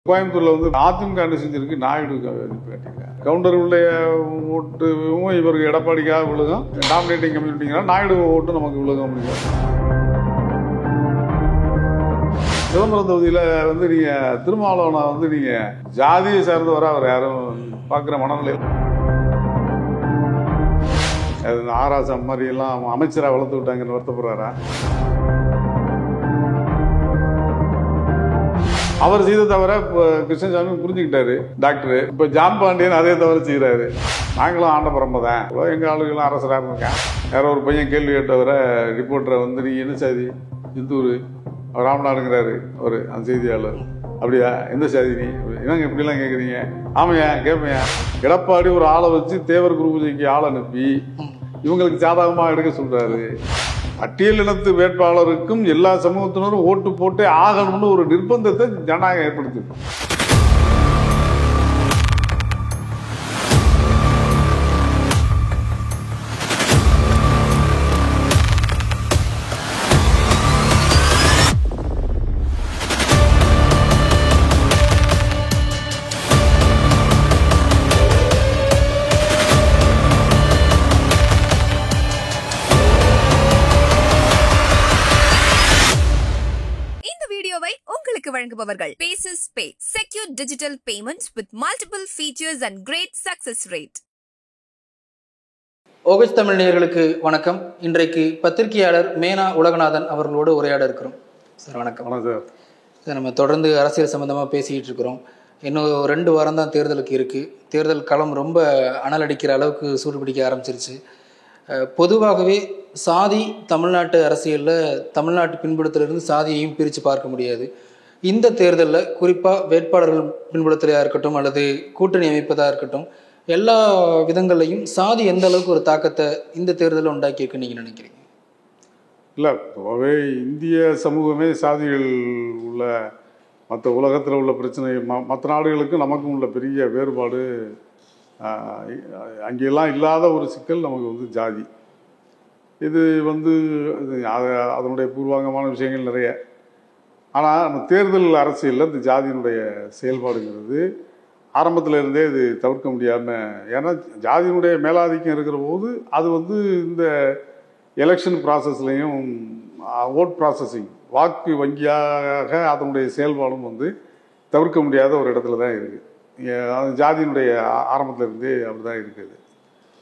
கோயம்புத்தூர்ல வந்து அதிமுக என்ன செஞ்சிருக்கு, நாயுடு கேட்டீங்க. கவுண்டர்களுடைய ஓட்டும் இவருக்கு எடப்பாடிக்காக விழுகும், டாமினேட்டிங் கம்யூனிட்டிங்களா நாயுடு ஓட்டு நமக்கு விழுகும் அப்படிங்கிற. சிதம்பரம் தொகுதியில வந்து நீங்க திருமாவளவனை வந்து நீங்க ஜாதியை சேர்ந்தவரை அவர் யாரும் பார்க்குற மனநிலையில் ஆராசம் மாதிரி எல்லாம் அமைச்சரா வளர்த்து விட்டாங்கன்னு வருத்தப்படுறாரா? அவர் செய்த தவிர கிருஷ்ணசாமி புரிஞ்சுக்கிட்டாரு டாக்டர். இப்ப ஜான் பாண்டியன் அதே தவிர செய்யறாரு. நாங்களும் ஆண்ட பரம்பை தான், எங்க ஆளுகளும் அரசராக இருந்திருக்கேன். வேற ஒரு பையன் கேள்வி கேட்டவரை ரிப்போர்ட்டரை வந்து நீ என்ன சாதி, இந்தூர் ராமநாடுங்கிறாரு அவரு அந்த செய்தியாளர். அப்படியா, எந்த சாதி நீ, என்னங்க இப்படிலாம் கேட்குறீங்க? ஆமையா கேட்பையா. எடப்பாடி ஒரு ஆளை வச்சு தேவர் குரு பூஜைக்கு ஆள் அனுப்பி இவங்களுக்கு சாதகமாக எடுக்க சொல்றாரு. பட்டியல் இனத்து வேட்பாளருக்கும் எல்லா சமூகத்தினரும் ஓட்டு போட்டே ஆகணும்னு ஒரு நிர்பந்தத்தை ஜனநாயகம் ஏற்படுத்திருக்கும். வழங்குபவர்கள் Paces Pay, secure digital payments with multiple features and great success rate. ஓகேஜ் Tamil நேயர்களுக்கு வணக்கம். இன்றைக்கு பத்திரிகையாளர் மேனா உலகநாதன் அவர்களோடு உரையாட இருக்கிறோம். சார் வணக்கம். சார் சார், நம்ம தொடர்ந்து அரசியல் சம்பந்தமாக பேசிக்கிட்டு இருக்கிறோம். இன்னும் 2 வாரம் தான் தேர்தலுக்கு இருக்குது. தேர்தல் களம் ரொம்ப அனல் அடிக்கிற அளவுக்கு சூடு பிடிக்க ஆரம்பிச்சிருச்சு. பொதுவாகவே சாதி தமிழ்நாட்டு அரசியலில் தமிழ்நாட்டு பின்புலத்திலிருந்து சாதியையும் பிரித்து பார்க்க முடியாது. இந்த தேர்தலில் குறிப்பாக வேட்பாளர்கள் பின்புலத்திலையாக இருக்கட்டும் அல்லது கூட்டணி அமைப்பதாக இருக்கட்டும், எல்லா விதங்களையும் சாதி எந்த அளவுக்கு ஒரு தாக்கத்தை இந்த தேர்தலில் உண்டாக்கியிருக்கு நீங்கள் நினைக்கிறீங்க? இல்லை, பொதுவாகவே இந்திய சமூகமே சாதிகள் உள்ள மற்ற உலகத்தில் உள்ள பிரச்சனை, மற்ற நாடுகளுக்கு நமக்கும் உள்ள பெரிய வேறுபாடு, அங்கெல்லாம் இல்லாத ஒரு சிக்கல் நமக்கு வந்து ஜாதி. இது வந்து அதனுடைய பூர்வாங்கமான விஷயங்கள் நிறைய. ஆனால் நம்ம தேர்தல் அரசியலில் இந்த ஜாதியினுடைய செயல்பாடுங்கிறது ஆரம்பத்தில் இருந்தே இது தவிர்க்க முடியாமல், ஏன்னா ஜாதியினுடைய மேலாதிக்கம் இருக்கிற போது அது வந்து இந்த எலெக்ஷன் ப்ராசஸ்லையும் ஓட் ப்ராசஸிங் வாக்கு வங்கியாக அதனுடைய செயல்பாடும் வந்து தவிர்க்க முடியாத ஒரு இடத்துல தான் இருக்குது. அது ஜாதியினுடைய ஆரம்பத்தில் இருந்தே அப்படி தான் இருக்குது.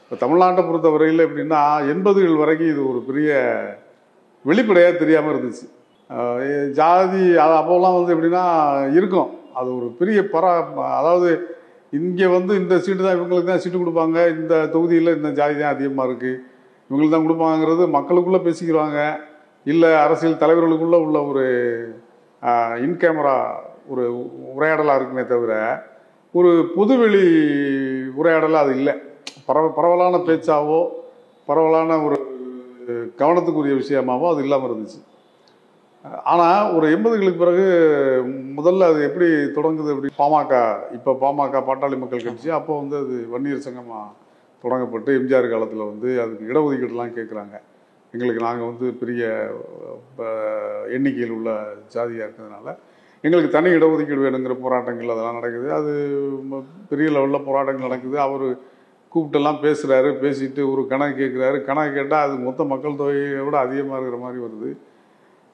இப்போ தமிழ்நாட்டை பொறுத்த வரையில் எப்படின்னா 80கள் வரைக்கும் இது ஒரு பெரிய வெளிப்படையாக தெரியாமல் இருந்துச்சு. ஜாதி அப்போல்லாம் வந்து எப்படின்னா இருக்கும், அது ஒரு பெரிய அதாவது இங்கே வந்து இந்த சீட்டு தான் இவங்களுக்கு தான் சீட்டு கொடுப்பாங்க, இந்த தொகுதியில் இந்த ஜாதி தான் அதிகமாக இருக்குது, இவங்களுக்கு தான் கொடுப்பாங்கிறது மக்களுக்குள்ளே பேசிக்கிறாங்க. இல்லை அரசியல் தலைவர்களுக்குள்ளே உள்ள ஒரு இன் கேமரா ஒரு உரையாடலாக இருக்குமே தவிர ஒரு பொதுவெளி உரையாடலாக அது இல்லை. பரவலான பேச்சாவோ பரவலான ஒரு கவனத்துக்குரிய விஷயமாவோ அது இல்லாமல் இருந்துச்சு. ஆனால் ஒரு 80களுக்கு பிறகு முதல்ல அது எப்படி தொடங்குது, அப்படி பாமக, இப்போ பாமக பாட்டாளி மக்கள் கட்சி, அப்போ வந்து அது வன்னியர் சங்கமாக தொடங்கப்பட்டு எம்ஜிஆர் காலத்தில் வந்து அதுக்கு இடஒதுக்கீடுலாம் கேட்குறாங்க. எங்களுக்கு நாங்கள் வந்து பெரிய எண்ணிக்கையில் உள்ள ஜாதியாக இருக்கிறதுனால எங்களுக்கு தனி இடஒதுக்கீடு வேணுங்கிற போராட்டங்கள் அதெல்லாம் நடக்குது. அது பெரிய லெவலில் போராட்டங்கள் நடக்குது. அவர் கூப்பிட்டெல்லாம் பேசுகிறாரு, பேசிட்டு ஒரு கணக்கு கேட்குறாரு. கணக்கு கேட்டால் அது மொத்த மக்கள் தொகையை விட அதிகமாக இருக்கிற மாதிரி வருது.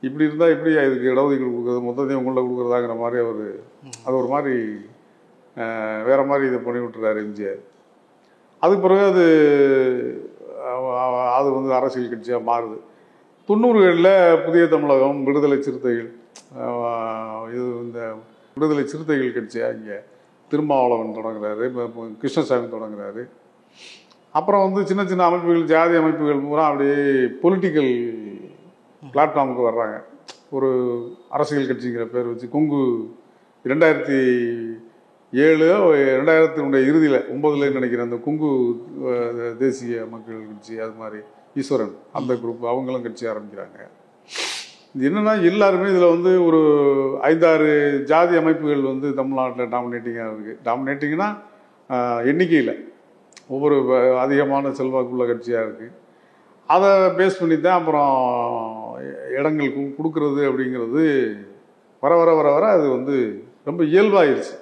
இப்படி இருந்தால் எப்படி இதுக்கு இடஒதுக்கீடு கொடுக்குறது, மொத்தத்தையும் உங்கள்கிட்ட கொடுக்குறதாங்கிற மாதிரி அவர் அது ஒரு மாதிரி வேறு மாதிரி இதை பண்ணி விட்டுறாரு எம்ஜிஆர். அதுக்கு பிறகு அது வந்து அரசியல் கட்சியாக மாறுது. 90களில் புதிய தமிழகம், விடுதலை சிறுத்தைகள், இது இந்த விடுதலை சிறுத்தைகள் கட்சியாக இங்கே திருமாவளவன் தொடங்குறாரு, கிருஷ்ணசாமி தொடங்குறாரு. அப்புறம் வந்து சின்ன சின்ன அமைப்புகள், ஜாதி அமைப்புகள் பூரா அப்படியே பொலிட்டிக்கல் பிளாட்ஃபார்முக்கு வர்றாங்க. ஒரு அரசியல் கட்சிங்கிற பேர் வச்சு கொங்கு 2007 2000 இறுதியில் 9ல் நினைக்கிறேன், அந்த கொங்கு தேசிய மக்கள் கட்சி, அது மாதிரி ஈஸ்வரன் அந்த குரூப் அவங்களும் கட்சி ஆரம்பிக்கிறாங்க. இது என்னென்னா எல்லாருமே இதில் வந்து ஒரு 5-6 ஜாதி அமைப்புகள் வந்து தமிழ்நாட்டில் டாமினேட்டிங்காக இருக்குது. டாமினேட்டிங்னா எண்ணிக்கையில் ஒவ்வொரு அதிகமான செல்வாக்குள்ள கட்சியாக இருக்குது. அதை பேஸ் பண்ணி தான் அப்புறம் இடங்கள் கொடுக்கறது அப்படிங்கிறது வர வர வர வர அது வந்து ரொம்ப இயல்பாயிருச்சு.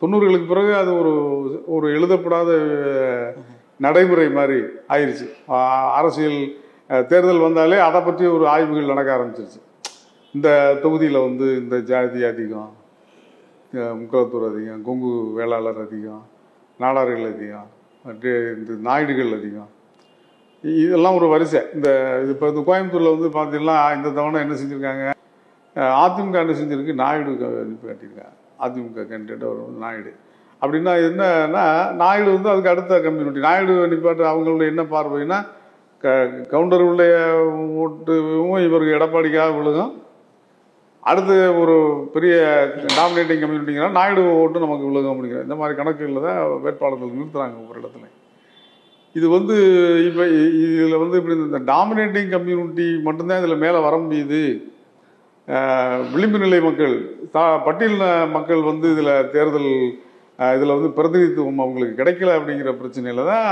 90களுக்கு பிறகு அது ஒரு ஒரு எழுதப்படாத நடைமுறை மாதிரி ஆயிடுச்சு. அரசியல் தேர்தல் வந்தாலே அதை பற்றி ஒரு ஆய்வுகள் நடக்க ஆரம்பிச்சிருச்சு. இந்த தொகுதியில் வந்து இந்த ஜாதி அதிகம், முக்குளத்தூர் அதிகம், கொங்கு வேளாளர் அதிகம், நாடார்கள் அதிகம், இந்த நாயுடுகள் அதிகம், இதெல்லாம் ஒரு வரிசை. இந்த இப்போ இந்த கோயம்புத்தூரில் வந்து பார்த்தீங்கன்னா இந்த தவணை என்ன செஞ்சுருக்காங்க, அதிமுக என்ன செஞ்சுருக்கு, நாயுடு காட்டியிருக்காங்க. அதிமுக கேண்டிடேட் அவர் வந்து நாயுடு. அப்படின்னா என்னன்னா, நாயுடு வந்து அதுக்கு அடுத்த கம்யூனிட்டி. நாயுடு நிப்பாட்டு அவங்களுடைய என்ன பார்வைன்னா, கவுண்டர்களுடைய ஓட்டுவும் இவருக்கு எடப்பாடிக்காக விழுகும். அடுத்து ஒரு பெரிய டாமினேட்டிங் கம்யூனிட்டிங்கன்னா நாயுடு ஓட்டு நமக்கு விழுகும் அப்படிங்கிற இந்த மாதிரி கணக்குகளில் தான் வேட்பாளர்கள் நிறுத்துறாங்க ஒவ்வொரு இடத்துல. இது வந்து இப்போ இதில் வந்து இப்படி இந்த டாமினேட்டிங் கம்யூனிட்டி மட்டும்தான் இதில் மேலே வர முடியுது. விளிம்பு நிலை மக்கள், பட்டியலின மக்கள் வந்து இதில் தேர்தல் இதில் வந்து பிரதிநிதித்துவம் அவங்களுக்கு கிடைக்கல அப்படிங்கிற பிரச்சனையில் தான்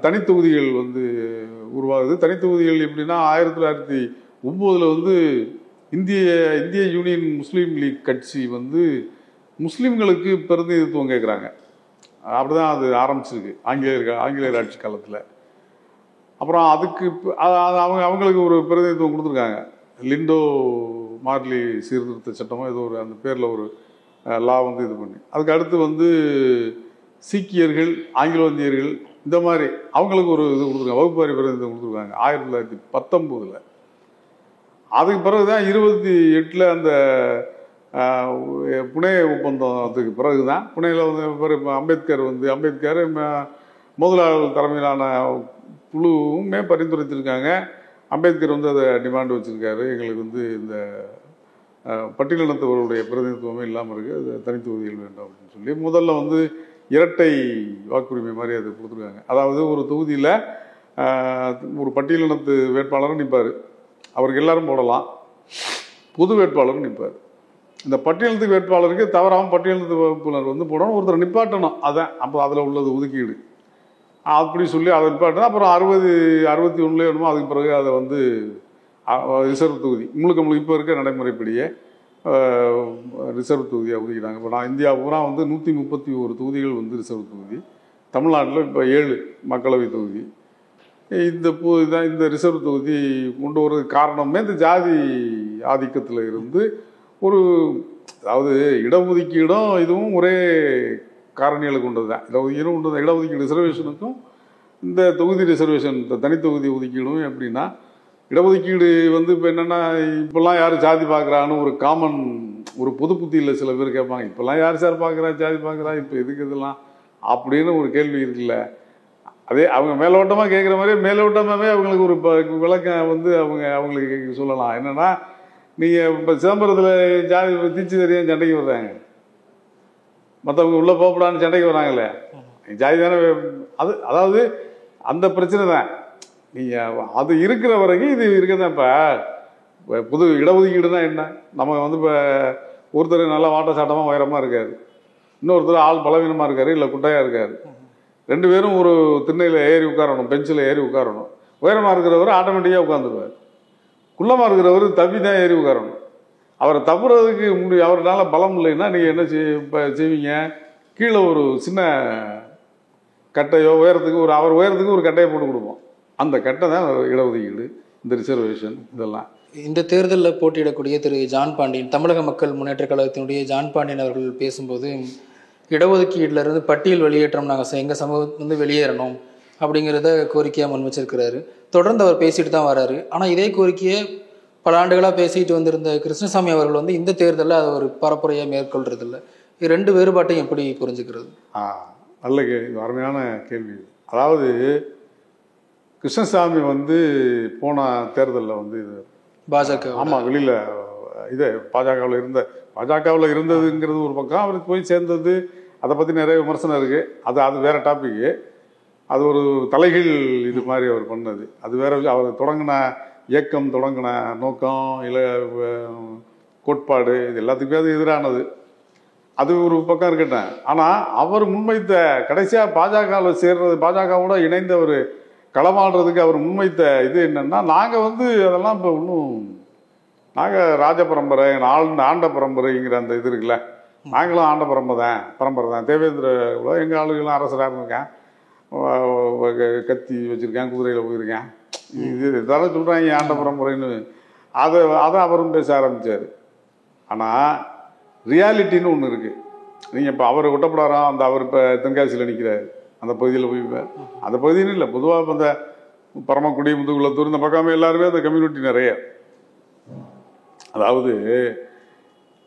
தனித்தொகுதிகள் வந்து உருவாகுது. தனித்தொகுதிகள் எப்படின்னா 1909 வந்து இந்திய யூனியன் முஸ்லீம் லீக் கட்சி வந்து முஸ்லீம்களுக்கு பிரதிநிதித்துவம் கேட்குறாங்க. அப்படிதான் அது ஆரம்பிச்சிருக்கு ஆங்கிலேயர் ஆட்சி காலத்தில். அப்புறம் அதுக்கு அவங்களுக்கு ஒரு பிரதிநிதித்துவம் கொடுத்துருக்காங்க. லிண்டோ மார்லி சீர்திருத்த சட்டமோ ஏதோ ஒரு அந்த பேரில் ஒரு லா வந்து இது பண்ணி, அதுக்கு அடுத்து வந்து சீக்கியர்கள், ஆங்கிலோ இந்தியர்கள், இந்த மாதிரி அவங்களுக்கு ஒரு இது கொடுத்துருக்காங்க, வகுப்பாரி பிரதிநிதித்துவம் கொடுத்துருக்காங்க 1919. அதுக்கு பிறகுதான் 28 அந்த புனே ஒப்பந்தத்துக்கு பிறகுதான் புனேயில் வந்து அம்பேத்கர் மோதிலால் தலைமையிலான குழுவுமே பரிந்துரைத்திருக்காங்க. அம்பேத்கர் வந்து அதை டிமாண்ட் வச்சிருக்காரு, எங்களுக்கு வந்து இந்த பட்டியலினத்தவர்களுடைய பிரதிநிதித்துவமே இல்லாமல் இருக்குது, அது தனித்தொகுதிகள் வேண்டும் அப்படின்னு சொல்லி முதல்ல வந்து இரட்டை வாக்குரிமை மாதிரி அது கொடுத்துருக்காங்க. அதாவது ஒரு தொகுதியில் ஒரு பட்டியலினத்து வேட்பாளரும் நிற்பார், அவருக்கு எல்லாரும் போடலாம், பொது வேட்பாளரும் நிற்பார். இந்த பட்டியலினத்து வேட்பாளருக்கு தவறாமல் பட்டியலினத்து வகுப்பினர் வந்து போடணும், ஒருத்தர் நிப்பாட்டணும். அதான் அப்போ அதில் உள்ளது ஒதுக்கீடு. அப்படி சொல்லி அதை நிப்பாட்டினா அப்புறம் 61 வேணுமோ அதுக்கு பிறகு அதை வந்து ரிசர்வ் தொகுதி முழுக்க இப்போ இருக்க நடைமுறைப்படியே ரிசர்வ் தொகுதியாக ஒதுக்கிட்டாங்க. இப்போ நான் இந்தியா பூரா வந்து 131 தொகுதிகள் வந்து ரிசர்வ் தொகுதி. தமிழ்நாட்டில் இப்போ 7 மக்களவை தொகுதி. இந்த ரிசர்வ் தொகுதி கொண்டு வர்றதுக்கு காரணமே இந்த ஜாதி ஆதிக்கத்தில் இருந்து ஒரு, அதாவது இடஒதுக்கீடும் இதுவும் ஒரே காரணிகளை கொண்டது தான். இடஒதுக்கீடு ரிசர்வேஷனுக்கும் இந்த தொகுதி ரிசர்வேஷன் தனித்தொகுதி ஒதுக்கீடும் எப்படின்னா, இடஒதுக்கீடு வந்து இப்போ என்னென்னா, இப்போல்லாம் யார் ஜாதி பார்க்குறான்னு ஒரு காமன் ஒரு பொது புத்தியில் சில பேர் கேட்பாங்க, இப்போல்லாம் யார் சார் பார்க்குறா ஜாதி பார்க்குறா, இப்போ எதுக்கு இதெல்லாம் அப்படின்னு ஒரு கேள்வி இருக்குல்ல. அதே அவங்க மேலோட்டமாக கேட்குற மாதிரியே மேலோட்டமாகவே அவங்களுக்கு ஒரு விளக்கம் வந்து அவங்களுக்கு சொல்லலாம். என்னென்னா, நீங்கள் இப்போ சிதம்பரத்தில் ஜாதி தீச்சு தெரியும் சண்டைக்கு வர்றாங்க, மற்றவங்க உள்ளே போகப்படான்னு சண்டைக்கு வராங்களே, ஜாதி தானே அது. அதாவது அந்த பிரச்சனை தான். நீங்கள் அது இருக்கிற வரைக்கும் இது இருக்கதான். இப்போ புது இடஒதுக்கீடுனா என்ன, நம்ம வந்து இப்போ ஒருத்தர் நல்லா வாட்ட சாட்டமாக உயரமாக இருக்காரு, இன்னொருத்தர் ஆள் பலவீனமாக இருக்காரு, இல்லை குட்டையாக இருக்காரு, 2 பேரும் ஒரு திண்ணையில் ஏறி உட்காரணும், பெஞ்சில் ஏறி உட்காரணும். உயரமாக இருக்கிறவர் ஆட்டோமேட்டிக்காக உட்காந்துருவார், குள்ளமாக இருக்கிறவர் தப்பி தான் ஏறி உட்காரணும். அவரை தப்புறதுக்கு அவரால் பலம் இல்லைன்னா நீங்கள் என்ன செய்வீங்க, கீழே ஒரு சின்ன கட்டையோ உயரத்துக்கு அவர் உயரத்துக்கு ஒரு கட்டையை போட்டு கொடுப்போம். அந்த கட்டை தான் இடஒதுக்கீடு, இந்த ரிசர்வேஷன் இதெல்லாம். இந்த தேர்தலில் போட்டியிடக்கூடிய திரு ஜான் பாண்டியன், தமிழக மக்கள் முன்னேற்ற கழகத்தினுடைய ஜான் பாண்டியன் அவர்கள் பேசும்போது, இடஒதுக்கீட்டிலிருந்து பட்டியல் வெளியேற்றம் நாங்கள் எங்கள் சமூகம் வந்து வெளியேறணும் அப்படிங்கிறத கோரிக்கையாக முன் வச்சிருக்கிறாரு. தொடர்ந்து அவர் பேசிட்டு தான் வர்றாரு. ஆனால் இதே கோரிக்கையை பல ஆண்டுகளாக பேசிட்டு வந்திருந்த கிருஷ்ணசாமி அவர்கள் வந்து இந்த தேர்தலில் அதை ஒரு பரப்புரையாக மேற்கொள்றதில்லை. இது 2 வேறுபாட்டையும் எப்படி புரிஞ்சுக்கிறது? நல்ல அருமையான கேள்வி. அதாவது கிருஷ்ணசாமி வந்து போன தேர்தலில் வந்து இது பாஜக, ஆமாம், வெளியில் இது பாஜகவில் இருந்ததுங்கிறது ஒரு பக்கம், அவருக்கு போய் சேர்ந்தது அதை பற்றி நிறைய விமர்சனம் இருக்குது. அது வேறு டாப்பிக்கு. அது ஒரு தலைகீழ் இது மாதிரி அவர் பண்ணது அது வேற. அவர் தொடங்கின இயக்கம், தொடங்கின நோக்கம், இல்லை கோட்பாடு, இது எல்லாத்துக்குமே அது எதிரானது. அது ஒரு பக்கம் இருக்கட்டும். ஆனால் அவர் முன்வைத்த கடைசியாக பாஜகவில் சேர்றது, பாஜகவோட இணைந்த ஒரு களமாடுறதுக்கு அவர் முன்வைத்த இது என்னன்னா, நாங்கள் வந்து அதெல்லாம் இப்போ இன்னும் நாங்கள் ராஜ பரம்பரை, ஆண்ட பரம்பரைங்கிற அந்த இது இருக்குல்ல, நாங்களும் ஆண்ட பரம்பரை தான். தேவேந்திர எங்கள் ஆளுகளும் அரசராக இருந்திருக்கேன், கத்தி வச்சுருக்கேன், குதிரையில் போயிருக்கேன், இது இதெல்லாம் சொல்கிறாங்க ஆண்ட பரம்பரைன்னு. அதை அவரும் பேச ஆரம்பித்தார். ஆனால் ரியாலிட்டின்னு ஒன்று இருக்குது. நீங்கள் இப்போ அவர் ஒட்டப்படாராம், அவர் இப்போ தென்காசியில் நிற்கிறார், அந்த பகுதியில் போய் அந்த பகுதின்னு இல்லை, பொதுவாக இப்போ இந்த பரமக்குடி, முதுகுளத்தூர் இந்த பக்கமே எல்லாருமே அந்த கம்யூனிட்டி நிறைய. அதாவது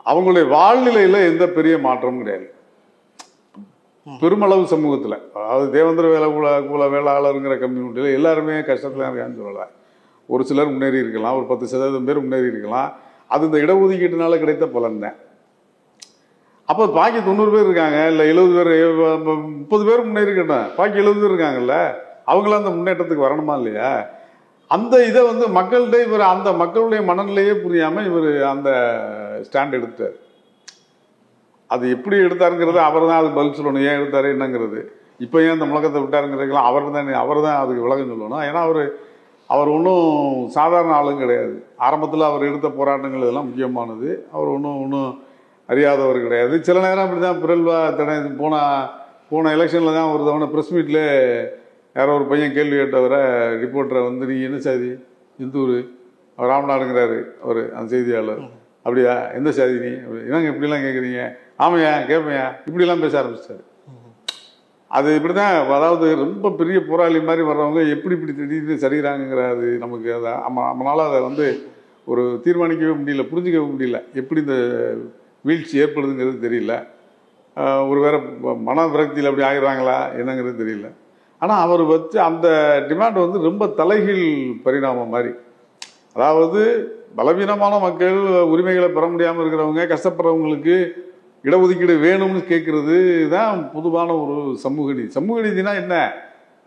அவங்களுடைய வாழ்நிலையில் எந்த பெரிய மாற்றமும் கிடையாது பெருமளவு சமூகத்தில். அதாவது தேவேந்திர குல வேளாளருங்கிற கம்யூனிட்டியில் எல்லாருமே கஷ்டத்தில் இருக்கான்னு சொல்லலை. ஒரு சிலர் முன்னேறி இருக்கலாம், ஒரு 10% பேர் முன்னேறி இருக்கலாம். அது இந்த இடஒதுக்கீட்டுனால கிடைத்த பலன் தான். அப்போ பாக்கி 90 பேர் இருக்காங்க, இல்லை 70 பேர் 30 பேர் முன்னேறி இருக்கட்டும், பாக்கி 70 பேர் இருக்காங்கல்ல, அவங்களாம் அந்த முன்னேற்றத்துக்கு வரணுமா இல்லையா? அந்த இதை மக்கள்கிட்ட இவர் அந்த மக்களுடைய மனநிலையே புரியாமல் இவர் அந்த ஸ்டாண்ட் எடுத்தார். அது எப்படி எடுத்தாருங்கிறது அவர் தான் அதுக்கு பதில் சொல்லணும். ஏன் எடுத்தாரு என்னங்கிறது, இப்போ ஏன் அந்த முழக்கத்தை விட்டாருங்கிறதுக்கெல்லாம் அவர் தான் அதுக்கு விளக்கம் சொல்லணும். ஏன்னா அவர் ஒன்றும் சாதாரண ஆளும் கிடையாது. ஆரம்பத்தில் அவர் எடுத்த போராட்டங்கள் இதெல்லாம் முக்கியமானது. அவர் ஒன்றும் அறியாதவர் கிடையாது. சில நேரம் அப்படி தான் பிறல்வா போன எலெக்ஷனில் தான் ஒரு தவணை ப்ரெஸ் மீட்டில் யாரோ ஒரு பையன் கேள்வி கேட்டவரை ரிப்போர்ட்டரை நீங்கள் என்ன சாதி, இந்தூர், அவர் ராமநாடுங்கிறாரு அவர் அந்த செய்தியாளர். அப்படியா, எந்த சாதி நீ, என்னங்க இப்படிலாம் கேட்குறீங்க, ஆமையா கேட்பையா, இப்படிலாம் பேச ஆரம்பிச்சிட்டாரு. அது இப்படி தான். அதாவது ரொம்ப பெரிய போராளி மாதிரி வர்றவங்க எப்படி இப்படி திடீர்னு சரிகிறாங்கிறது நமக்கு நம்மளால் அதை ஒரு தீர்மானிக்கவே முடியல, புரிஞ்சிக்கவே முடியல. எப்படி இந்த வீழ்ச்சி ஏற்படுதுங்கிறது தெரியல. ஒரு வேற மன விரக்தியில் அப்படி ஆகிடுறாங்களா என்னங்கிறது தெரியல. ஆனால் அவர் வச்சு அந்த டிமாண்ட் ரொம்ப தலைகீழ் பரிணாமம் மாதிரி. அதாவது பலவீனமான மக்கள், உரிமைகளை பெற முடியாமல் இருக்கிறவங்க, கஷ்டப்படுறவங்களுக்கு இடஒதுக்கீடு வேணும்னு கேட்கறது தான் பொதுவான ஒரு சமூக நீதி. சமூக நீதினா என்ன?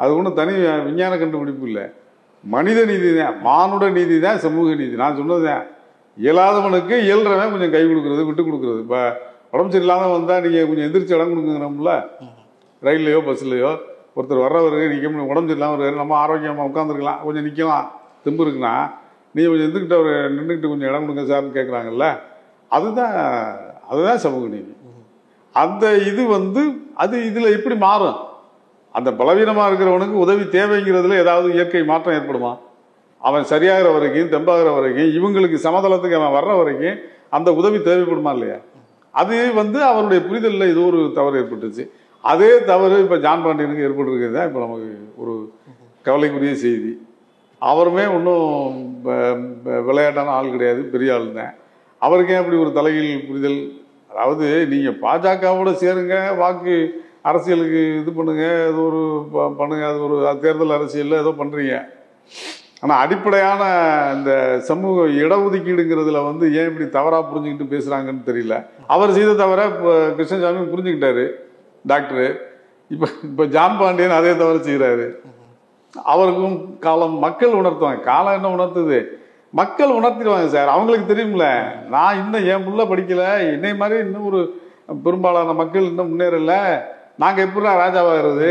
அது ஒன்றும் தனி விஞ்ஞான கண்டுபிடிப்பு இல்லை, மனித நீதி தான், மானுட நீதி தான் சமூக நீதி. நான் சொன்னது தான், இயலாதவனுக்கு இயல்றவன் கொஞ்சம் கை கொடுக்குறது, விட்டு கொடுக்குறது. இப்போ உடம்பு சரியில்லாமல் வந்தால் நீங்கள் கொஞ்சம் எந்திரிச்சு இடம் கொடுக்குங்கிறோம்ல, ரயில்லையோ பஸ்லையோ ஒருத்தர் வர்றவருக்கு நிற்க உடம்பு சரியில்லாமல் வருவார், நம்ம ஆரோக்கியமாக உட்காந்துருக்கலாம், கொஞ்சம் நிற்கலாம், தெம்பு இருக்குன்னா நீங்கள் கொஞ்சம் எந்திரிக்கிட்ட ஒரு நின்றுக்கிட்டு கொஞ்சம் இடம் கொடுங்க சார்னு கேட்குறாங்கல்ல, அதுதான் சமூக நீதி. அந்த இது அது இதில் எப்படி மாறும்? அந்த பலவீனமாக இருக்கிறவனுக்கு உதவி தேவைங்கிறதுல ஏதாவது இயற்கை மாற்றம் ஏற்படுமா? அவன் சரியாகிற வரைக்கும், தெம்பாகிற வரைக்கும், இவங்களுக்கு சமதளத்துக்கு அவன் வர்ற வரைக்கும் அந்த உதவி தேவைப்படுமா இல்லையா? அது அவருடைய புரிதலில் ஏதோ ஒரு தவறு ஏற்பட்டுச்சு. அதே தவறு இப்போ ஜான் பாண்டியனுக்கு ஏற்பட்டுருக்கிறது தான் இப்போ நமக்கு ஒரு கவலைக்குரிய செய்தி. அவருமே ஒன்றும் விளையாட்டான ஆள் கிடையாது, பெரிய ஆள் தான். அவருக்கே அப்படி ஒரு தலைகீழ் புரிதல். அதாவது நீங்கள் பாஜகவோட சேருங்க, வாக்கு அரசியலுக்கு இது பண்ணுங்க, அது ஒரு பண்ணுங்க, அது ஒரு தேர்தல் அரசியலில் ஏதோ பண்ணுறீங்க. ஆனால் அடிப்படையான இந்த சமூக இடஒதுக்கீடுங்கிறதுல ஏன் இப்படி தவறாக புரிஞ்சுக்கிட்டு பேசுகிறாங்கன்னு தெரியல. அவர் செய்த தவிர இப்போ கிருஷ்ணசாமி புரிஞ்சுக்கிட்டாரு டாக்டரு. இப்போ ஜான் பாண்டியன் அதே தவிர செய்கிறாரு. அவருக்கும் காலம் மக்கள் உணர்த்துவாங்க. காலம் என்ன உணர்த்துது? மக்கள் உணர்த்திடுவாங்க சார். அவங்களுக்கு தெரியும்ல, நான் இன்னும் என் புள்ள படிக்கல, என்னை மாதிரி இன்னும் ஒரு பெரும்பாலான மக்கள் இன்னும் முன்னேறல, நாங்கள் எப்படா ராஜாவாகிறது?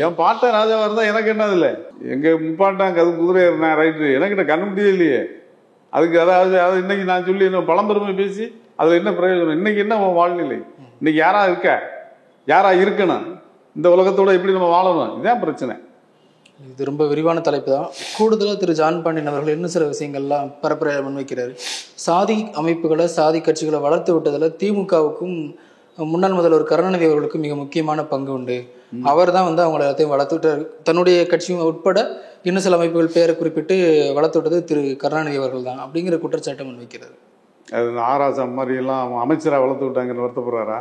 என் பாட்டை ராஜாவாக இருந்தால் எனக்கு என்னது இல்லை, எங்கள் முப்பாட்டாங்க அது குதிரை ஏறினேன், ரைட்டு, எனக்கிட்ட கண்ணு முடியே இல்லையே. அதுக்கு அதாவது இன்னைக்கு நான் சொல்லி என்ன பழம்பெருமை பேசி அதில் என்ன பிரயோஜனம்? இன்னைக்கு என்ன வாழ்நிலை? இன்னைக்கு யாரா இருக்கணும், இந்த உலகத்தோட எப்படி நம்ம வாழணும், இதுதான் பிரச்சனை. இது ரொம்ப விரிவான தலைப்பு தான். கூடுதலாக திரு ஜான் பாண்டியன் அவர்கள் இன்னும் சில விஷயங்கள்லாம் பரப்புரையாக முன்வைக்கிறாரு. சாதி அமைப்புகளை, சாதி கட்சிகளை வளர்த்து விட்டதில் திமுகவுக்கும் முன்னாள் முதல்வர் கருணாநிதி அவர்களுக்கும் மிக முக்கியமான பங்கு உண்டு. அவர் தான் அவங்களை எல்லாத்தையும் வளர்த்து விட்டார். தன்னுடைய கட்சியும் உட்பட இன்னும் சில அமைப்புகள் பேரை குறிப்பிட்டு வளர்த்து விட்டது திரு கருணாநிதி அவர்கள் தான் அப்படிங்கிற குற்றச்சாட்டை முன்வைக்கிறார். அது ஆராசா மாதிரியெல்லாம் அமைச்சராக வளர்த்து விட்டாங்கன்னு வருத்தப்படுறாரா?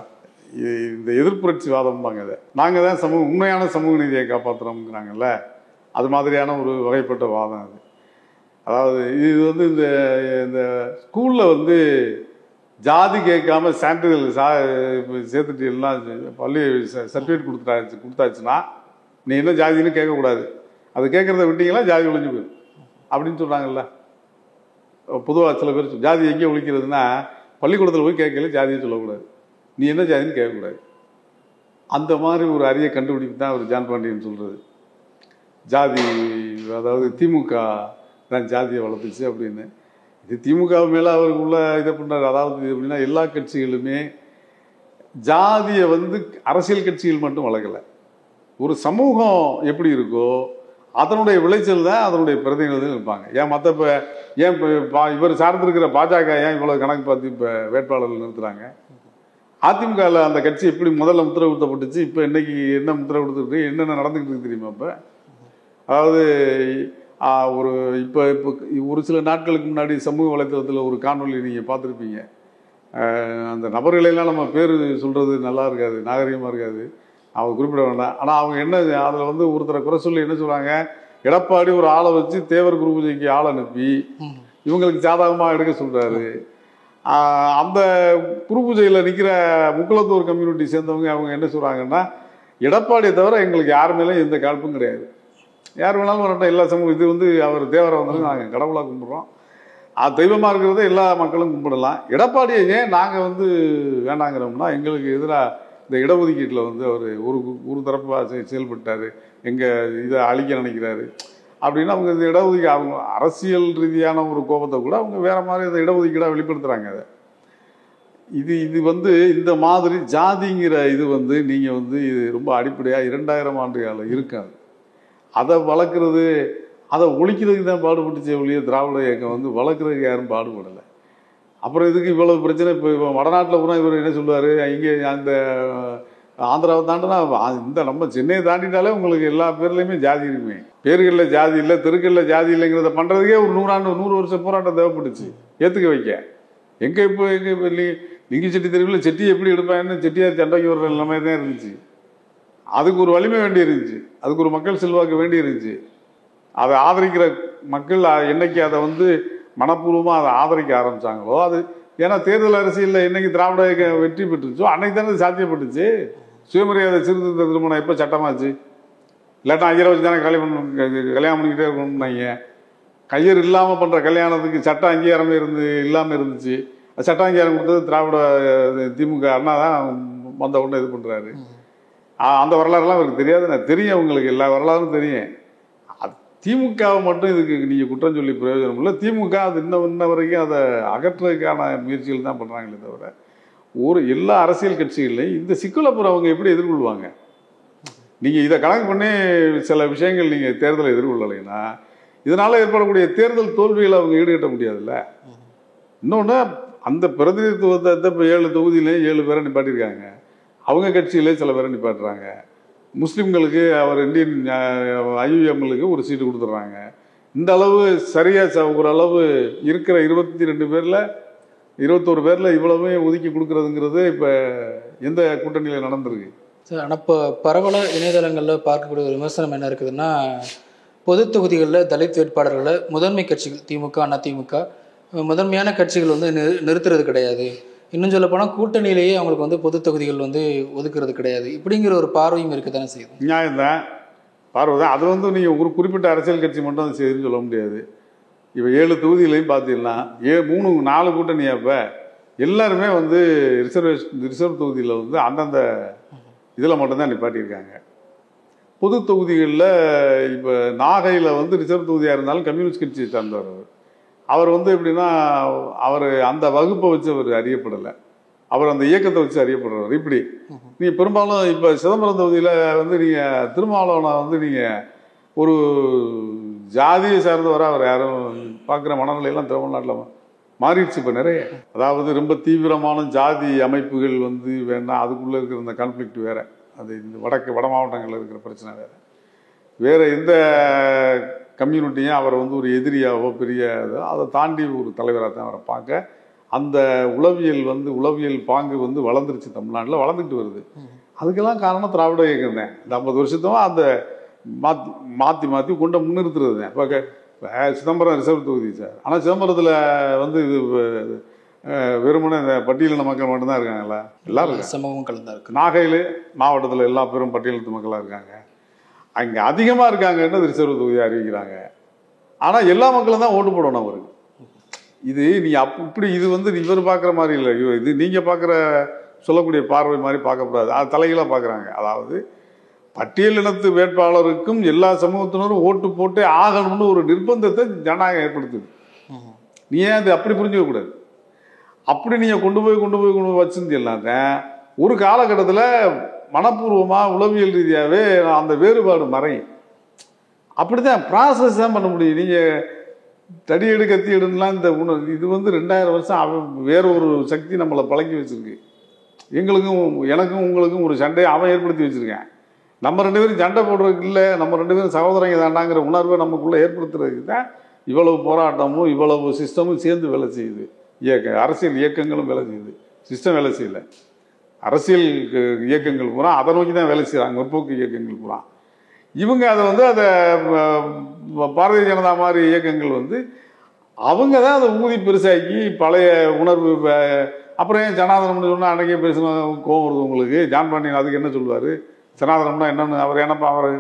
இந்த எதிர்ப்புரட்சி வாதம்பாங்க. இதை நாங்கள் தான் உண்மையான சமூக நீதியை காப்பாற்றுறோம்ங்கிறாங்கல்ல, அது மாதிரியான ஒரு வகைப்பட்ட வாதம் அது. அதாவது இது இந்த ஸ்கூலில் ஜாதி கேட்காம சான்றிதழ் சேர்த்துட்டு எல்லாம் பள்ளி சர்டிஃபிகேட் கொடுத்தாச்சுன்னா நீ என்ன ஜாதின்னு கேட்கக்கூடாது, அது கேட்குறத விட்டீங்களா ஜாதி ஒழிஞ்சு போயிடும் அப்படின்னு சொல்கிறாங்கல்ல. பொதுவாக சில பேர் ஜாதி எங்கே ஒழிக்கிறதுனா பள்ளிக்கூடத்தில் போய் கேட்கல ஜாதியை சொல்லக்கூடாது, நீ என்ன ஜாதின்னு கேட்கக்கூடாது. அந்த மாதிரி ஒரு அரிய கண்டுபிடிப்பு தான் அவர் ஜான் பாண்டியன் சொல்கிறது. ஜாதி, அதாவது திமுக தான் ஜாதியை வளர்த்துச்சு அப்படின்னு. இது திமுக மேலே அவருக்குள்ள இதை பண்ணுறாரு. அதாவது எப்படின்னா எல்லா கட்சிகளுமே ஜாதியை வந்து அரசியல் கட்சிகள் மட்டும் வளர்க்கல. ஒரு சமூகம் எப்படி இருக்கோ அதனுடைய விளைச்சல் தான் அதனுடைய பிரதிநிதிகள் இருப்பாங்க. ஏன் மற்ற இப்போ ஏன் இப்போ இவர் சார்ந்திருக்கிற பாஜக ஏன் இவ்வளோ கணக்கு பார்த்து இப்போ வேட்பாளர்கள் நிறுத்துறாங்க? அதிமுகவில் அந்த கட்சி எப்படி முதல்ல முத்திரை கொடுத்தப்பட்டுச்சு, இப்போ இன்னைக்கு என்ன முத்திரை கொடுத்துருக்கு, என்னென்ன நடந்துக்கிட்டு இருக்கு தெரியுமா? இப்போ அதாவது ஒரு இப்போ இப்போ ஒரு சில நாட்களுக்கு முன்னாடி சமூக வலைத்தளத்தில் ஒரு காணொலி நீங்கள் பார்த்துருப்பீங்க. அந்த நபர்களெல்லாம் நம்ம பேர் சொல்கிறது நல்லா இருக்காது, நாகரிகமாக இருக்காது, அவங்க குறிப்பிட வேண்டாம். ஆனால் அவங்க என்ன அதில் வந்து ஒருத்தரை குறை சொல்லி என்ன சொல்கிறாங்க, எடப்பாடி ஒரு ஆளை வச்சு தேவர் குரு பூஜைக்கு ஆளை அனுப்பி இவங்களுக்கு சாதகமாக எடுக்க சொல்கிறாரு. அந்த குரு பூஜையில் நிற்கிற முக்குளத்தூர் கம்யூனிட்டி சேர்ந்தவங்க அவங்க என்ன சொல்கிறாங்கன்னா, எடப்பாடியை தவிர எங்களுக்கு யார் மேலேயும் எந்த காழ்ப்பும் கிடையாது, யார் வேணாலும் வரட்டும், எல்லா சமூகம் இது வந்து அவர் தேவரை வந்தாலும் நாங்கள் கடவுளாக கும்பிட்றோம், தெய்வமாக இருக்கிறத எல்லா மக்களும் கும்பிடலாம், எடப்பாடியை ஏன் நாங்கள் வந்து வேண்டாங்கிறோம்னா எங்களுக்கு எதிராக இந்த இடஒதுக்கீட்டில் வந்து அவர் ஒரு தரப்பாக செயல்பட்டார், எங்கள் இதை அழிக்க நினைக்கிறாரு அப்படின்னு அவங்க இந்த இடஒதுக்கீடு அவங்க அரசியல் ரீதியான ஒரு கோபத்தை கூட அவங்க வேற மாதிரி அந்த இடஒதுக்கீடாக வெளிப்படுத்துகிறாங்க. அதை இது வந்து இந்த மாதிரி ஜாதிங்கிற இது வந்து நீங்கள் வந்து இது ரொம்ப அடிப்படையாக 2000 ஆண்டு காலம் இருக்காது. அதை வளர்க்குறது, அதை ஒழிக்கிறதுக்கு தான் பாடுபட்டுச்சே ஒழிய திராவிட இயக்கம் வந்து வளர்க்குறதுக்கு யாரும் பாடுபடலை. அப்புறம் இதுக்கு இவ்வளவு பிரச்சனை. இப்போ வடநாட்டில் கூட இவர் என்ன சொல்லுவார், இங்கே அந்த ஆந்திராவை தாண்டினா இந்த நம்ம சென்னையை தாண்டிட்டாலே உங்களுக்கு எல்லா பேர்லையுமே ஜாதி இருக்குமே, பேர்களில் ஜாதி இல்லை, தெருக்களில் ஜாதி இல்லைங்கிறத பண்ணுறதுக்கே ஒரு 100 வருஷம் போராட்டம் தேவைப்பட்டுச்சு ஏற்றுக்க வைக்க. எங்கே இப்போ லிங்கி செட்டி தெருவில் செட்டி எப்படி எடுப்பாங்கன்னு செட்டியார் சண்டைக்கு வர்ற நிலைமை தான் இருந்துச்சு. அதுக்கு ஒரு வலிமை வேண்டி இருந்துச்சு, அதுக்கு ஒரு மக்கள் செல்வாக்கு வேண்டி இருந்துச்சு. அதை ஆதரிக்கிற மக்கள் என்னைக்கு அதை வந்து மனப்பூர்வமாக அதை ஆதரிக்க ஆரம்பித்தாங்களோ, அது ஏன்னா தேர்தல் அரசியலில் என்னைக்கு திராவிட இயக்கம் வெற்றி பெற்றுச்சோ அன்னைக்கு தானே சாத்தியப்பட்டுச்சு. சுயமரியாதை சீர்திருத்த திருமணம் எப்போ சட்டமாச்சு? இல்லாட்டா ஐயரை வச்சு தானே கல்யாணம் பண்ணிக்கிட்டே இருக்கணும்னாங்க. கையர் இல்லாமல் பண்ணுற கல்யாணத்துக்கு சட்ட அங்கீகாரமே இல்லாமல் இருந்துச்சு. சட்ட அங்கீகாரம் கொடுத்தது திராவிட திமுக அண்ணா தான் வந்த உடனே இது பண்ணுறாரு. அந்த வரலாறுலாம் அவருக்கு தெரியாது, நான் தெரியும், உங்களுக்கு எல்லா வரலாறும் தெரியும். திமுகவை மட்டும் இதுக்கு நீங்கள் குற்றம் சொல்லி பிரயோஜனம் இல்லை. திமுக அது இன்ன வரைக்கும் அதை அகற்றுறதுக்கான முயற்சிகள் தான் பண்ணுறாங்களே தவிர எல்லா அரசியல் கட்சிகளையும் இந்த சிக்கலை அப்புறம் அவங்க எப்படி எதிர்கொள்வாங்க? நீங்கள் இதை கணக்கு பண்ணி சில விஷயங்கள் நீங்கள் தேர்தலை எதிர்கொள்ளலைன்னா இதனால் ஏற்படக்கூடிய தேர்தல் தோல்விகளை அவங்க ஈடுகட்ட முடியாதுல்ல. இன்னொன்று, அந்த பிரதிநிதித்துவத்தை இப்போ 7 தொகுதியிலேயும் 7 பேரை நிப்பாட்டியிருக்காங்க, அவங்க கட்சியிலே சில பேரை நிப்பாட்டுறாங்க. முஸ்லீம்களுக்கு அவர் இந்தியன் ஐயுஎம்எலுக்கு ஒரு சீட்டு கொடுத்துட்றாங்க. இந்த அளவு சரியாக ஓரளவு இருக்கிற 22 பேரில் 21 பேரில் இவ்வளவுமே ஒதுக்கி கொடுக்குறதுங்கிறது இப்போ எந்த கூட்டணியில் நடந்திருக்கு சார்? ஆனால் இப்போ பரவல இணையதளங்களில் பார்க்கக்கூடிய ஒரு விமர்சனம் என்ன இருக்குதுன்னா, பொது தொகுதிகளில் தலித் வேட்பாளர்களை முதன்மை கட்சிகள் திமுக அதிமுக முதன்மையான கட்சிகள் வந்து நிறுத்துறது கிடையாது, இன்னும் சொல்ல போனால் கூட்டணியிலேயே அவங்களுக்கு வந்து பொது தொகுதிகள் வந்து ஒதுக்குறது கிடையாது, இப்படிங்கிற ஒரு பார்வையும் இருக்க தானே செய்யுது. நியாயம்தான், பார்வை தான். அது வந்து நீங்கள் ஒரு குறிப்பிட்ட அரசியல் கட்சி மட்டும் அது செய்யுதுன்னு சொல்ல முடியாது. இப்போ 7 தொகுதியிலையும் பார்த்தீங்கன்னா 4 கூட்டணியா இப்போ எல்லாருமே வந்து ரிசர்வ் தொகுதியில் வந்து அந்தந்த இதில் மட்டும்தான் நிப்பாட்டியிருக்காங்க. பொது தொகுதிகளில் இப்போ நாகையில் வந்து ரிசர்வ் தொகுதியாக இருந்தாலும் கம்யூனிஸ்ட் கட்சியை சார்ந்தவர் அவர் வந்து எப்படின்னா அவர் அந்த வகுப்பை வச்சு அவர் அறியப்படலை, அவர் அந்த இயக்கத்தை வச்சு அறியப்படுறவர். இப்படி நீங்கள் பெரும்பாலும் இப்போ சிதம்பரம் தொகுதியில் வந்து நீங்கள் திருமாவளவனை வந்து நீங்கள் ஒரு ஜாதியை சார்ந்தவராக அவர் யாரும் பார்க்குற மனநிலையெல்லாம் தமிழ்நாட்டில் மாறிடுச்சு இப்போ நிறைய. அதாவது ரொம்ப தீவிரமான ஜாதி அமைப்புகள் வந்து வேணால் அதுக்குள்ளே இருக்கிற இந்த கான்ஃப்ளிக்ட் வேறு, அது இந்த வட மாவட்டங்களில் இருக்கிற பிரச்சனை வேறு எந்த கம்யூனிட்டியும் அவரை வந்து ஒரு எதிரியாவோ பெரிய அதை தாண்டி ஒரு தலைவராக தான் அவரை பார்க்க. அந்த உளவியல் பாங்கு வந்து வளர்ந்துருச்சு, தமிழ்நாட்டில் வளர்ந்துட்டு வருது. அதுக்கெல்லாம் காரணம் திராவிட இயக்கம் தான். இந்த 50 வருஷத்தும் அந்த மாற்றி கொண்டு முன்னிறுத்துறது தான். இப்போ சிதம்பரம் ரிசர்வ் தொகுதி சார், ஆனால் சிதம்பரத்தில் வந்து இது வெறுமனே இந்த பட்டியலின மக்கள் மட்டும்தான் இருக்காங்களா? எல்லாரும் சமூகம் கலந்தா இருக்கு. நாகையில் மாவட்டத்தில் எல்லா பேரும் பட்டியலினத்து மக்களாக இருக்காங்க, அங்கே அதிகமாக இருக்காங்கன்னு ரிசர்வ் தொகுதியை அறிவிக்கிறாங்க. ஆனால் எல்லா மக்களும் தான் ஓட்டு போடணும் அவருக்கு. இது நீ இப்படி இது வந்து இவர் பார்க்குற மாதிரி இல்லை, இது நீங்கள் பார்க்குற சொல்லக்கூடிய பார்வை மாதிரி பார்க்கக்கூடாது, அது தலைகீழாக பார்க்குறாங்க. அதாவது பட்டியலினத்து வேட்பாளருக்கும் எல்லா சமூகத்தினரும் ஓட்டு போட்டே ஆகணும்னு ஒரு நிர்பந்தத்தை ஜனநாயகம் ஏற்படுத்துது. நீ ஏன் அது அப்படி புரிஞ்சுக்க கூடாது? அப்படி நீங்கள் கொண்டு போய் வச்சிருந்தீங்கன்னாக்க ஒரு காலகட்டத்தில் மனப்பூர்வமாக உளவியல் ரீதியாகவே அந்த வேறுபாடு மறையும். அப்படி தான் ப்ராசஸ் தான் பண்ண முடியும். நீங்கள் தடி எடு கத்தி எடுலாம் இந்த இது வந்து 2000 வருஷம் வேற ஒரு சக்தி நம்மளை பழக்கி வச்சுருக்கு. எங்களுக்கும் எனக்கும் உங்களுக்கும் ஒரு சண்டையை அவன் ஏற்படுத்தி வச்சுருக்கேன். நம்ம 2 பேரும் சண்டை போடுறதுக்கு இல்லை, நம்ம 2 பேரும் சகோதரங்க தாண்டாங்கிற உணர்வை நமக்குள்ளே ஏற்படுத்துறதுக்கு தான் இவ்வளவு போராட்டமும் இவ்வளவு சிஸ்டமும் சேர்ந்து வேலை செய்யுது. அரசியல் இயக்கங்களும் வேலை செய்யுது, சிஸ்டம் வேலை செய்யலை. அரசியல் இயக்கங்கள் பூரா அதை நோக்கி தான் வேலை செய்கிறாங்க, முற்போக்கு இயக்கங்கள் பூரா. இவங்க அதை வந்து அதை பாரதிய ஜனதா மாதிரி இயக்கங்கள் வந்து அவங்க தான் அதை ஊதி பெருசாக்கி பழைய உணர்வு. அப்புறம் ஏன் சனாதனம்னு சொன்னால் அன்றைக்கே பேசணும் கோவம் வருது உங்களுக்கு. ஜான் பாண்டியன் அதுக்கு என்ன சொல்லுவார்? சனாதனம்னா என்னன்னு அவர் என்னப்பா அவர்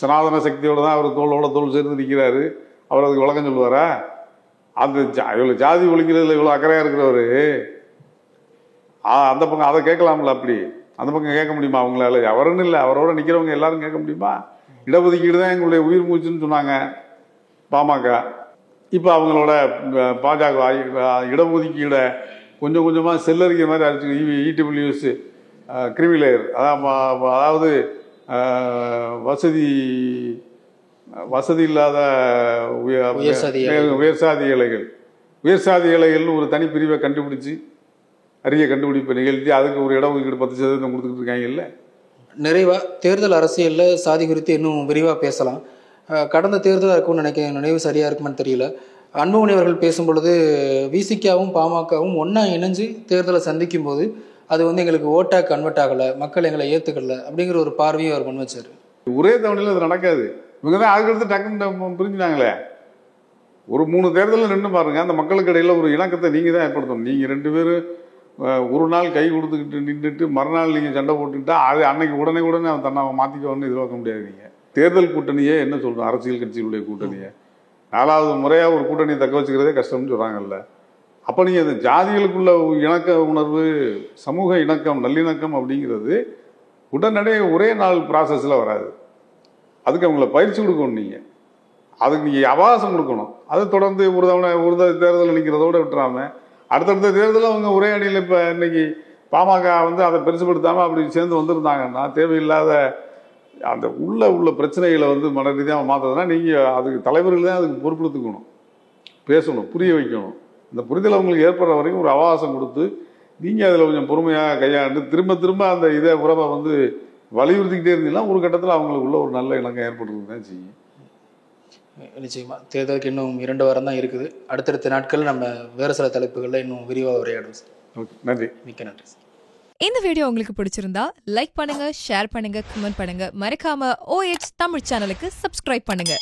சனாதன சக்தியோடு தான் அவர் தோளோட தோல் சேர்ந்து நிற்கிறாரு, அவர் அதுக்கு விளக்கம் சொல்லுவாரா? அந்த இவ்வளோ ஜாதி ஒழிக்கிறதுல இவ்வளோ அக்கறையாக இருக்கிறவர் அந்த பக்கம் அதை கேட்கலாம்ல? அப்படி அந்த பக்கம் கேட்க முடியுமா அவங்களால? அவருன்னு இல்லை, அவரோட நிற்கிறவங்க எல்லாரும் கேட்க முடியுமா? இடஒதுக்கீடு தான் எங்களுடைய உயிர் மூச்சுன்னு சொன்னாங்க பாமக. இப்போ அவங்களோட பாஜக இடஒதுக்கீடை கொஞ்சம் கொஞ்சமாக செல்லறிக்கிற மாதிரி அடிச்சு இடபிள்யூஎஸ் கிரிமிலேயர், அதாவது வசதி இல்லாத உயர்சாதி ஏழைகள்னு ஒரு தனி பிரிவை கண்டுபிடிச்சி அரிய கண்டுபிடிப்பை நிகழ்த்தி அதுக்கு ஒரு இடஒதுக்கீடு 10% கொடுத்துக்கிட்டு இருக்காங்க. இல்லை நிறைவாக தேர்தல் அரசியலில் சாதி குறித்து இன்னும் விரிவாக பேசலாம். கடந்த தேர்தலாக இருக்கும்னு நினைக்கிறேன், நினைவு சரியாக இருக்குமான்னு தெரியல. அன்புமணி அவர்கள் பேசும்பொழுது விசிகாவும் பாமகவும் ஒன்றா இணைஞ்சு தேர்தலை சந்திக்கும் போது அது வந்து எங்களுக்கு ஓட்டாக கன்வெர்ட் ஆகலை, மக்கள் எங்களை ஏற்றுக்கல அப்படிங்கிற ஒரு பார்வையும் அவர் முன் வச்சார். ஒரே தவணையில் அது நடக்காது. இவங்க தான் அதுக்கடுத்து டக்குன்னு பிரிஞ்சுனாங்களே. ஒரு 3 தேர்தலில் நின்று பாருங்க, அந்த மக்களுக்கு இடையில் ஒரு இணக்கத்தை நீங்கள் தான் ஏற்படுத்தணும். நீங்கள் 2 பேரும் ஒரு நாள் கை கொடுத்துக்கிட்டு நின்றுட்டு மறுநாள் நீங்கள் சண்டை போட்டுக்கிட்டா அது அன்னைக்கு உடனே அவன் தன்னை மாற்றிக்கணும்னு எதிர்பார்க்க முடியாது. நீங்கள் தேர்தல் கூட்டணியே என்ன சொல்கிறோம், அரசியல் கட்சிகளுடைய கூட்டணியை 4வது முறையாக ஒரு கூட்டணியை தக்க வச்சுக்கிறதே கஷ்டம்னு சொல்கிறாங்கல்ல. அப்போ நீங்கள் அந்த ஜாதிகளுக்குள்ள இணக்க உணர்வு, சமூக இணக்கம், நல்லிணக்கம் அப்படிங்கிறது உடனடியே ஒரே நாள் ப்ராசஸில் வராது. அதுக்கு அவங்கள பயிற்சி கொடுக்கணும். நீங்கள் அதுக்கு நீங்கள் அவகாசம் கொடுக்கணும். அதை தொடர்ந்து ஒரு தேர்தல் நிற்கிறதோடு விட்டுறாமல் அடுத்தடுத்த தேர்தலில் அவங்க ஒரே அணியில் இப்போ இன்னைக்கு பாமக வந்து அதை பெருசுப்படுத்தாமல் அப்படி சேர்ந்து வந்திருந்தாங்கன்னா தேவையில்லாத அந்த உள்ள பிரச்சனைகளை வந்து மன ரீதியாக மாற்றுறதுனா நீங்கள் அதுக்கு தலைவர்கள் தான் அதுக்கு பொறுப்பெடுத்துக்கணும், பேசணும், புரிய வைக்கணும். இந்த புரிதல் அவங்களுக்கு ஏற்படுற வரைக்கும் ஒரு அவகாசம் கொடுத்து நீங்கள் அதில் கொஞ்சம் பொறுமையாக கையாண்டு திரும்ப அந்த இதே உறவை வந்து வலியுறுத்திக்கிட்டே இருந்தீங்கன்னா ஒரு கட்டத்தில் அவங்களுக்குள்ள ஒரு நல்ல இணக்கம் ஏற்படுறது தான் செய்யும். நிச்சயமாக தேர்தலுக்கு இன்னும் 2 வாரம் தான் இருக்குது. அடுத்தடுத்த நாட்கள் நம்ம வேறு சில தலைப்புகளில் இன்னும் விரிவாக உரையாடுவோம் சார். ஓகே, நன்றி. மிக்க நன்றி சார். இந்த வீடியோ உங்களுக்கு பிடிச்சிருந்தா லைக் பண்ணுங்க, ஷேர் பண்ணுங்க, கமெண்ட் பண்ணுங்க. மறக்காம OH தமிழ் சேனலுக்கு சப்ஸ்கிரைப் பண்ணுங்க.